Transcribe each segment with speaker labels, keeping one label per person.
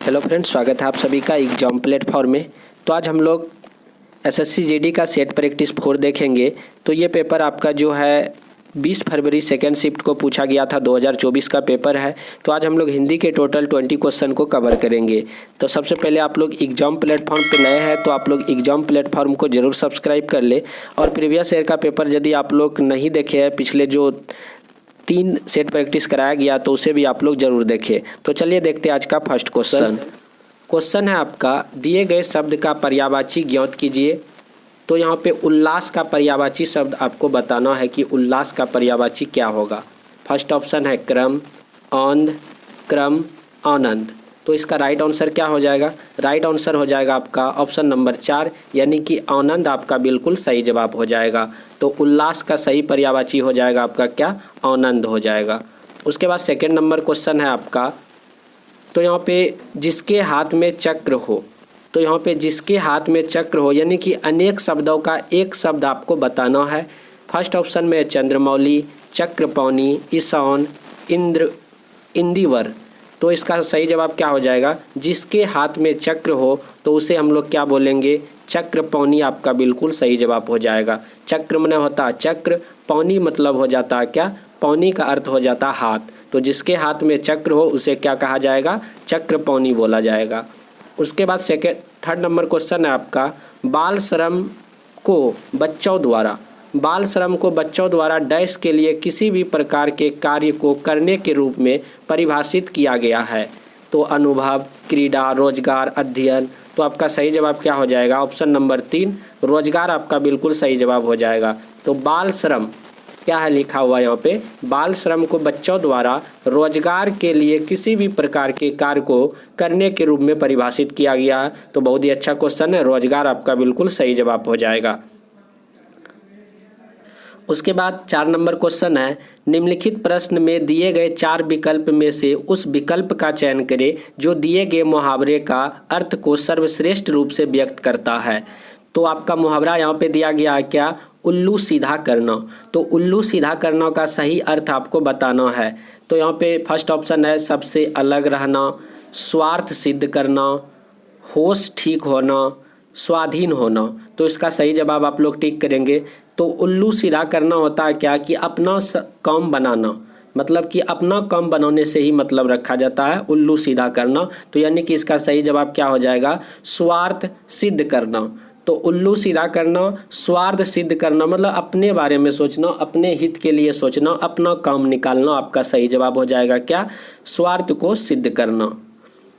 Speaker 1: Hello friends, स्वागत है आप सभी का एग्जाम प्लेटफॉर्म में। तो आज हम लोग एसएससी जीडी का सेट प्रैक्टिस 4 देखेंगे। तो ये पेपर आपका जो है 20 फरवरी सेकेंड शिफ्ट को पूछा गया था, 2024 का पेपर है। तो आज हम लोग हिंदी के टोटल 20 क्वेश्चन को कवर करेंगे। तो सबसे पहले आप लोग एग्जाम प्लेटफॉर्म पे नए हैं तो आप लोग एग्जाम प्लेटफॉर्म को ज़रूर सब्सक्राइब कर ले। और प्रीवियस ईयर का पेपर यदि आप लोग नहीं देखे हैं, पिछले जो 3 सेट प्रैक्टिस कराया गया तो उसे भी आप लोग जरूर देखें। तो चलिए देखते हैं आज का फर्स्ट क्वेश्चन है आपका, दिए गए शब्द का पर्यायवाची ज्ञात कीजिए। तो यहाँ पे उल्लास का पर्यायवाची शब्द आपको बताना है कि उल्लास का पर्यायवाची क्या होगा। फर्स्ट ऑप्शन है क्रम, औंध, क्रम, आनंद। तो इसका राइट आंसर क्या हो जाएगा? राइट आंसर हो जाएगा आपका ऑप्शन नंबर 4, यानी कि आनंद आपका बिल्कुल सही जवाब हो जाएगा। तो उल्लास का सही पर्यायवाची हो जाएगा आपका क्या? आनंद हो जाएगा। उसके बाद सेकंड नंबर क्वेश्चन है आपका, तो यहाँ पे जिसके हाथ में चक्र हो। तो यहाँ पे जिसके हाथ में चक्र हो यानी कि अनेक शब्दों का एक शब्द आपको बताना है। फर्स्ट ऑप्शन में चंद्रमौली, चक्रपाणी, ईशान, इंद्र, इंदिवर। तो इसका सही जवाब क्या हो जाएगा? जिसके हाथ में चक्र हो तो उसे हम लोग क्या बोलेंगे? चक्रपाणी आपका बिल्कुल सही जवाब हो जाएगा। चक्र माने होता है चक्र, पानी मतलब हो जाता है क्या? पानी का अर्थ हो जाता है हाथ। तो जिसके हाथ में चक्र हो उसे क्या कहा जाएगा? चक्रपाणी बोला जाएगा। उसके बाद थर्ड नंबर क्वेश्चन है आपका, बाल श्रम को बच्चों द्वारा डैश के लिए किसी भी प्रकार के कार्य को करने के रूप में परिभाषित किया गया है। तो अनुभव, क्रीड़ा, रोजगार, अध्ययन। तो आपका सही जवाब क्या हो जाएगा? ऑप्शन नंबर 3, रोजगार आपका बिल्कुल सही जवाब हो जाएगा। तो बाल श्रम क्या है लिखा हुआ यहाँ पे? बाल श्रम को बच्चों द्वारा रोजगार के लिए किसी भी प्रकार के कार्य को करने के रूप में परिभाषित किया गया है। तो बहुत ही अच्छा क्वेश्चन है, रोजगार आपका बिल्कुल सही जवाब हो जाएगा। उसके बाद 4 नंबर क्वेश्चन है, निम्नलिखित प्रश्न में दिए गए 4 विकल्प में से उस विकल्प का चयन करें जो दिए गए मुहावरे का अर्थ को सर्वश्रेष्ठ रूप से व्यक्त करता है। तो आपका मुहावरा यहाँ पे दिया गया है क्या? उल्लू सीधा करना। तो उल्लू सीधा करना का सही अर्थ आपको बताना है। तो यहाँ पे फर्स्ट ऑप्शन है सबसे अलग रहना, स्वार्थ सिद्ध करना, होश ठीक होना, स्वाधीन होना। तो इसका सही जवाब आप लोग टिक करेंगे। तो उल्लू सीधा करना होता है क्या? कि अपना काम बनाना, मतलब कि अपना काम बनाने से ही मतलब रखा जाता है उल्लू सीधा करना। तो यानी कि इसका सही जवाब क्या हो जाएगा? स्वार्थ सिद्ध करना। तो उल्लू सीधा करना, स्वार्थ सिद्ध करना मतलब अपने बारे में सोचना, अपने हित के लिए सोचना, अपना काम निकालना। आपका सही जवाब हो जाएगा क्या? स्वार्थ को सिद्ध करना।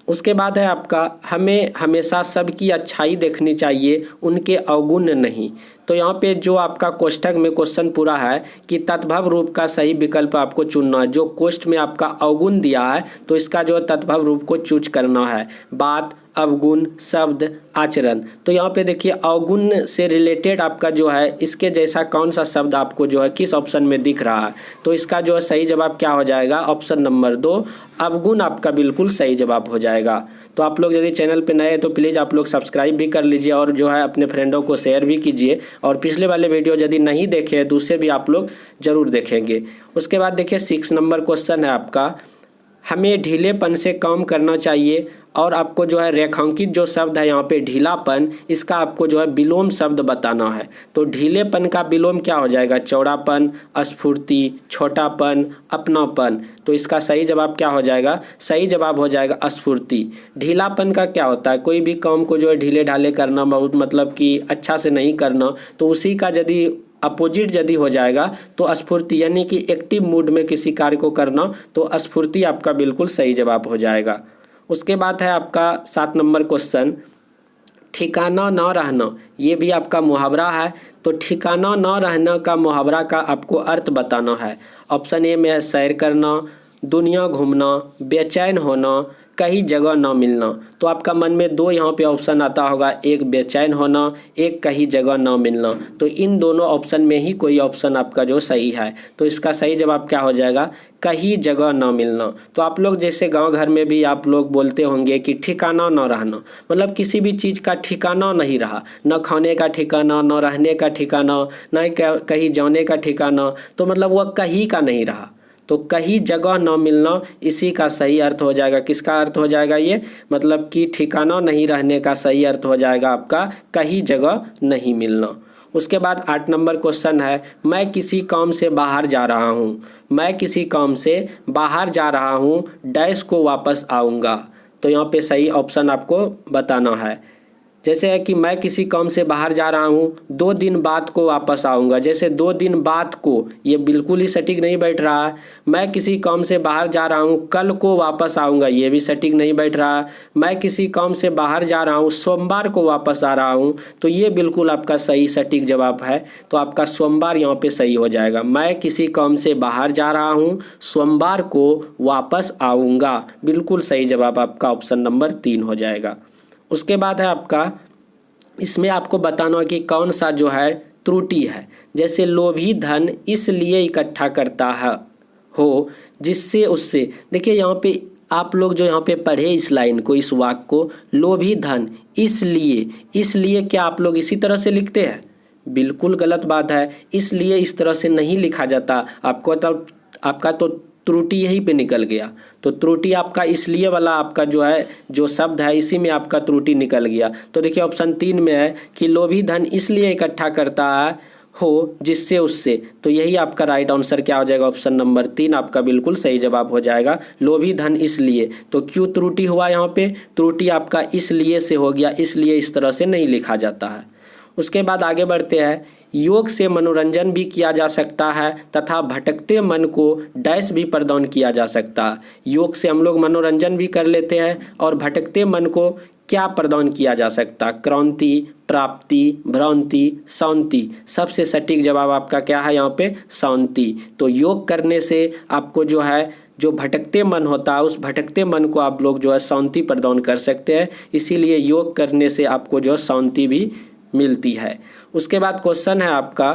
Speaker 1: उसके बाद है आपका, हमें हमेशा सबकी अच्छाई देखनी चाहिए, उनके अवगुण नहीं। तो यहाँ पे जो आपका कोष्ठक में क्वेश्चन पूरा है कि तद्भव रूप का सही विकल्प आपको चुनना है। जो कोष्ठ में आपका अवगुण दिया है तो इसका जो तद्भव रूप को चूज करना है। बात, अवगुण, शब्द, आचरण। तो यहाँ पे देखिए अवगुण से रिलेटेड आपका जो है इसके जैसा कौन सा शब्द आपको जो है किस ऑप्शन में दिख रहा है। तो इसका जो है सही जवाब क्या हो जाएगा? ऑप्शन नंबर 2, अवगुण आपका बिल्कुल सही जवाब हो जाएगा। तो आप लोग यदि चैनल पे नए हैं तो प्लीज़ आप लोग सब्सक्राइब भी कर लीजिए और जो है अपने फ्रेंडों को शेयर भी कीजिए। और पिछले वाले वीडियो यदि नहीं देखे हैं तो उसे भी आप लोग ज़रूर देखेंगे। उसके बाद देखिए 6 नंबर क्वेश्चन है आपका, हमें ढीलेपन से काम करना चाहिए। और आपको जो है रेखांकित जो शब्द है यहाँ पे ढीलापन, इसका आपको जो है विलोम शब्द बताना है। तो ढीलेपन का विलोम क्या हो जाएगा? चौड़ापन, स्फूर्ति, छोटापन, अपनापन। तो इसका सही जवाब क्या हो जाएगा? सही जवाब हो जाएगा स्फूर्ति। ढीलापन का क्या होता है? कोई भी काम को जो है ढीले ढाले करना, बहुत मतलब कि अच्छा से नहीं करना। तो उसी का यदि अपोजिट यदि हो जाएगा तो स्फूर्ति, यानी कि एक्टिव मूड में किसी कार्य को करना। तो स्फूर्ति आपका बिल्कुल सही जवाब हो जाएगा। उसके बाद है आपका 7 नंबर क्वेश्चन, ठिकाना न रहना। ये भी आपका मुहावरा है। तो ठिकाना न रहना का मुहावरा का आपको अर्थ बताना है। ऑप्शन ए में है सैर करना, दुनिया घूमना, बेचैन होना, कहीं जगह ना मिलना। तो आपका मन में 2 यहाँ पे ऑप्शन आता होगा, एक बेचैन होना, एक कहीं जगह ना मिलना। तो इन दोनों ऑप्शन में ही कोई ऑप्शन आपका जो सही है। तो इसका सही जवाब क्या हो जाएगा? कहीं जगह ना मिलना। तो आप लोग जैसे गांव घर में भी आप लोग बोलते होंगे कि ठिकाना ना रहना, मतलब किसी भी चीज़ का ठिकाना नहीं रहा, न खाने का ठिकाना, न रहने का ठिकाना, न कहीं जाने का ठिकाना। तो मतलब वह कहीं का नहीं रहा। तो कहीं जगह न मिलना इसी का सही अर्थ हो जाएगा। किसका अर्थ हो जाएगा ये? मतलब कि ठिकाना नहीं रहने का सही अर्थ हो जाएगा आपका कहीं जगह नहीं मिलना। उसके बाद 8 नंबर क्वेश्चन है, मैं किसी काम से बाहर जा रहा हूँ। मैं किसी काम से बाहर जा रहा हूँ, डैश को वापस आऊँगा। तो यहाँ पे सही ऑप्शन आपको बताना है। जैसे है कि मैं किसी काम से बाहर जा रहा हूँ, 2 दिन बाद को वापस आऊँगा। जैसे 2 दिन बाद को, ये बिल्कुल ही सटीक नहीं बैठ रहा है। मैं किसी काम से बाहर जा रहा हूँ, कल को वापस आऊँगा, ये भी सटीक नहीं बैठ रहा है। मैं किसी काम से बाहर जा रहा हूँ, सोमवार को वापस आ रहा हूँ, तो ये बिल्कुल आपका सही सटीक जवाब है। तो आपका सोमवार यहाँ पे सही हो जाएगा। मैं किसी काम से बाहर जा रहा हूँ, सोमवार को वापस आऊँगा, बिल्कुल सही जवाब आपका ऑप्शन नंबर 3 हो जाएगा। उसके बाद है आपका, इसमें आपको बताना है कि कौन सा जो है त्रुटि है। जैसे लोभी धन इसलिए इकट्ठा करता है हो जिससे उससे, देखिए यहाँ पे आप लोग जो यहाँ पे पढ़े इस लाइन को, इस वाक्य को, लोभी धन इसलिए क्या आप लोग इसी तरह से लिखते हैं? बिल्कुल गलत बात है। इसलिए इस तरह से नहीं लिखा जाता। आपका तो त्रुटि यहीं पे निकल गया। तो त्रुटि आपका इसलिए वाला आपका जो है जो शब्द है, इसी में आपका त्रुटि निकल गया। तो देखिए ऑप्शन 3 में है कि लोभी धन इसलिए इकट्ठा करता है हो जिससे उससे, तो यही आपका राइट आंसर क्या हो जाएगा? ऑप्शन नंबर 3 आपका बिल्कुल सही जवाब हो जाएगा। लोभी धन इसलिए, तो क्यों त्रुटि हुआ यहाँ पे? त्रुटि आपका इसलिए से हो गया, इसलिए इस तरह से नहीं लिखा जाता है। उसके बाद आगे बढ़ते हैं। योग से मनोरंजन भी किया जा सकता है तथा भटकते मन को डैश भी प्रदान किया जा सकता है। योग से हम लोग मनोरंजन भी कर लेते हैं और भटकते मन को क्या प्रदान किया जा सकता है? क्रांति, प्राप्ति, भ्रांति, शांति। सबसे सटीक जवाब आपका क्या है यहाँ पे? शांति। तो योग करने से आपको जो है जो भटकते मन होता है, उस भटकते मन को आप लोग जो है शांति प्रदान कर सकते हैं। इसीलिए योग करने से आपको जो शांति भी मिलती है। उसके बाद क्वेश्चन है आपका,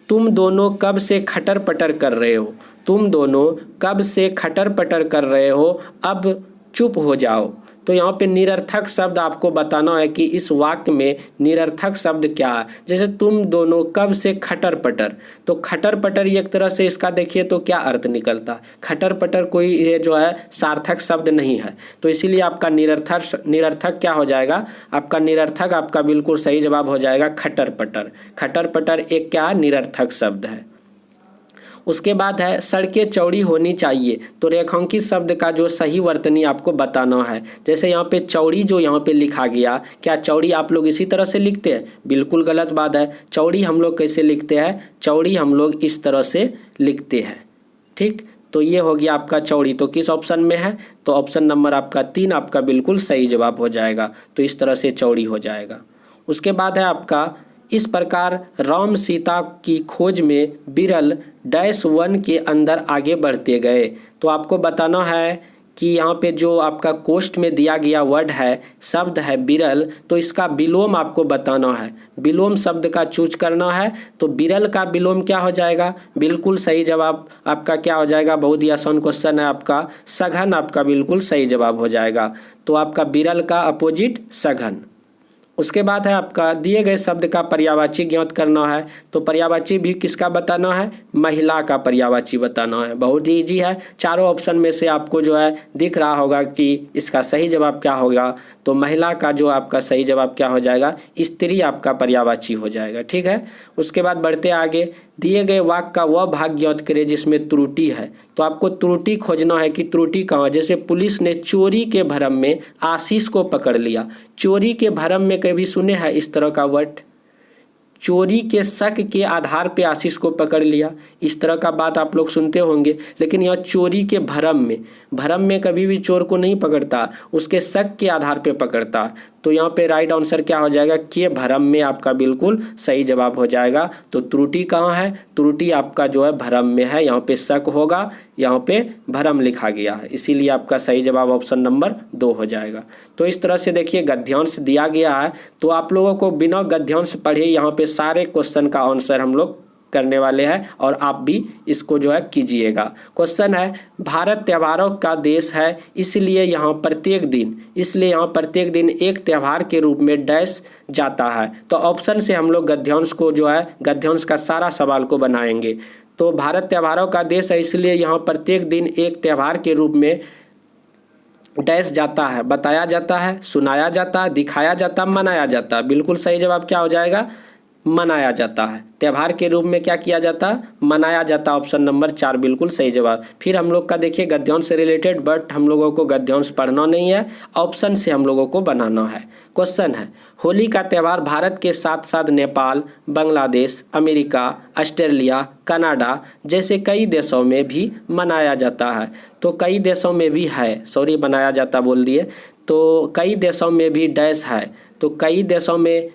Speaker 1: तुम दोनों कब से खटर पटर कर रहे हो? तुम दोनों कब से खटर पटर कर रहे हो, अब चुप हो जाओ। तो यहाँ पे निरर्थक शब्द आपको बताना है कि इस वाक्य में निरर्थक शब्द क्या है। जैसे तुम दोनों कब से खटर पटर, तो खटर पटर एक तरह से इसका देखिए तो क्या अर्थ निकलता है? खटर पटर कोई ये जो है सार्थक शब्द नहीं है। तो इसीलिए आपका निरर्थक क्या हो जाएगा? आपका निरर्थक आपका बिल्कुल सही जवाब हो जाएगा खटर पटर। खटर पटर एक क्या निरर्थक शब्द है। उसके बाद है सड़कें चौड़ी होनी चाहिए। तो रेखांकित शब्द का जो सही वर्तनी आपको बताना है। जैसे यहाँ पे चौड़ी जो यहाँ पे लिखा गया, क्या चौड़ी आप लोग इसी तरह से लिखते हैं? बिल्कुल गलत बात है। चौड़ी हम लोग कैसे लिखते हैं? चौड़ी हम लोग इस तरह से लिखते हैं। ठीक, तो ये हो गया आपका चौड़ी। तो किस ऑप्शन में है? तो ऑप्शन नंबर आपका 3 आपका बिल्कुल सही जवाब हो जाएगा। तो इस तरह से चौड़ी हो जाएगा। उसके बाद है आपका, इस प्रकार राम सीता की खोज में बिरल डैश वन के अंदर आगे बढ़ते गए। तो आपको बताना है कि यहाँ पे जो आपका कोष्ठ में दिया गया वर्ड है, शब्द है बिरल, तो इसका विलोम आपको बताना है। विलोम शब्द का चूज करना है। तो बिरल का विलोम क्या हो जाएगा? बिल्कुल सही जवाब आपका क्या हो जाएगा? बहुत ही आसान क्वेश्चन है आपका, सघन आपका बिल्कुल सही जवाब हो जाएगा। तो आपका बिरल का अपोजिट सघन। उसके बाद है आपका, दिए गए शब्द का पर्यायवाची ज्ञात करना है। तो पर्यायवाची भी किसका बताना है? महिला का पर्यायवाची बताना है। बहुत ही इजी है। चारों ऑप्शन में से आपको जो है दिख रहा होगा कि इसका सही जवाब क्या होगा। तो महिला का जो आपका सही जवाब क्या हो जाएगा? स्त्री आपका पर्यायवाची हो जाएगा। ठीक है। उसके बाद बढ़ते आगे, दिए गए वाक्य का वह भाग ज्ञात करें जिसमें त्रुटि है। तो आपको त्रुटि खोजना है कि त्रुटि कहाँ है। जैसे पुलिस ने चोरी के भरम में आशीष को पकड़ लिया। चोरी के भरम में कभी सुने हैं इस तरह का वर्ड? चोरी के शक के आधार पे आशीष को पकड़ लिया, इस तरह का बात आप लोग सुनते होंगे। लेकिन यह चोरी के भरम में कभी भी चोर को नहीं पकड़ता, उसके शक के आधार पे पकड़ता। तो यहाँ पे राइट आंसर क्या हो जाएगा? के भरम में आपका बिल्कुल सही जवाब हो जाएगा। तो त्रुटि कहाँ है? त्रुटि आपका जो है भरम में है। यहाँ पे शक होगा, यहाँ पे भरम लिखा गया है, इसीलिए आपका सही जवाब ऑप्शन नंबर 2 हो जाएगा। तो इस तरह से देखिए गद्यांश दिया गया है। तो आप लोगों को बिना गद्यांश पढ़े यहाँ पे सारे क्वेश्चन का आंसर हम लोग करने वाले हैं और आप भी इसको जो है कीजिएगा। क्वेश्चन है, भारत त्योहारों का देश है, इसलिए यहाँ प्रत्येक दिन एक त्यौहार के रूप में डैश जाता है। तो ऑप्शन से हम लोग गद्यांश को जो है, गद्यांश का सारा सवाल को बनाएंगे। तो भारत त्योहारों का देश है, इसलिए यहाँ प्रत्येक दिन एक त्यौहार के रूप में डैश जाता है, बताया जाता है, सुनाया जाता है, दिखाया जाता है, मनाया जाता है। बिल्कुल सही जवाब क्या हो जाएगा? मनाया जाता है। त्यौहार के रूप में क्या किया जाता है? मनाया जाता। ऑप्शन नंबर 4 बिल्कुल सही जवाब। फिर हम लोग का देखिए गद्यांश से रिलेटेड, बट हम लोगों को गद्यांश पढ़ना नहीं है, ऑप्शन से हम लोगों को बनाना है। क्वेश्चन है, होली का त्यौहार भारत के साथ साथ Nepal, Bangladesh, America, Australia, Canada जैसे कई देशों में भी मनाया जाता है। तो कई देशों में भी है, सॉरी बनाया जाता बोल दिए, तो कई देशों में भी डैश है। तो कई देशों में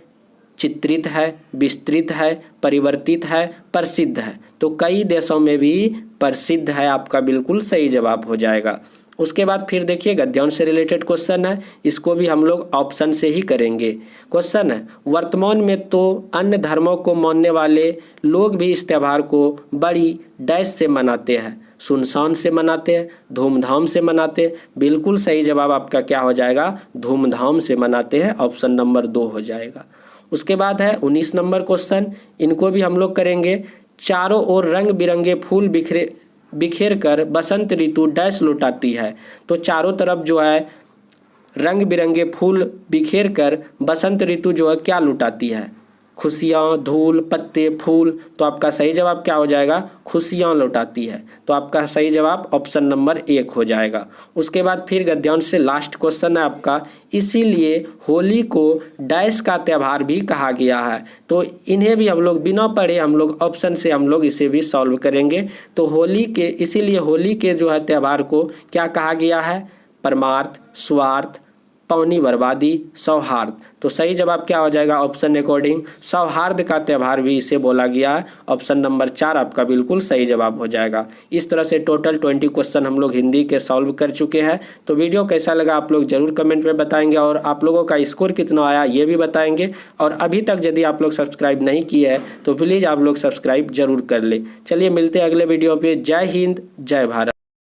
Speaker 1: चित्रित है, विस्तृत है, परिवर्तित है, प्रसिद्ध है। तो कई देशों में भी प्रसिद्ध है, आपका बिल्कुल सही जवाब हो जाएगा। उसके बाद फिर देखिए गद्यांश से रिलेटेड क्वेश्चन है, इसको भी हम लोग ऑप्शन से ही करेंगे। क्वेश्चन है, वर्तमान में तो अन्य धर्मों को मानने वाले लोग भी इस त्यौहार को बड़ी डैश से मनाते हैं, सुनसान से मनाते हैं, धूमधाम से मनाते हैं। बिल्कुल सही जवाब आपका क्या हो जाएगा? धूमधाम से मनाते हैं। ऑप्शन नंबर 2 हो जाएगा। उसके बाद है 19 नंबर क्वेश्चन, इनको भी हम लोग करेंगे। चारों ओर रंग बिरंगे फूल बिखेर कर बसंत ऋतु डैश लुटाती है। तो चारों तरफ जो है रंग बिरंगे फूल बिखेर कर बसंत ऋतु जो है क्या लुटाती है? खुशियाँ, धूल, पत्ते, फूल। तो आपका सही जवाब क्या हो जाएगा? खुशियाँ लुटाती है। तो आपका सही जवाब ऑप्शन नंबर 1 हो जाएगा। उसके बाद फिर गद्यांश से लास्ट क्वेश्चन है आपका, इसीलिए होली को डैश का त्यौहार भी कहा गया है। तो इन्हें भी हम लोग बिना पढ़े हम लोग ऑप्शन से हम लोग इसे भी सॉल्व करेंगे। तो होली के, इसीलिए होली के जो है त्यौहार को क्या कहा गया है? परमार्थ, स्वार्थ, पौनी बर्बादी, सौहार्द। तो सही जवाब क्या हो जाएगा? ऑप्शन अकॉर्डिंग सौहार्द का त्यौहार भी इसे बोला गया है। ऑप्शन नंबर 4 आपका बिल्कुल सही जवाब हो जाएगा। इस तरह से टोटल 20 क्वेश्चन हम लोग हिंदी के सॉल्व कर चुके हैं। तो वीडियो कैसा लगा आप लोग जरूर कमेंट में बताएंगे, और आप लोगों का स्कोर कितना आया ये भी बताएंगे। और अभी तक यदि आप लोग सब्सक्राइब नहीं किए हैं तो प्लीज़ आप लोग सब्सक्राइब जरूर कर ले। चलिए मिलते हैं अगले वीडियो पे। जय हिंद, जय भारत।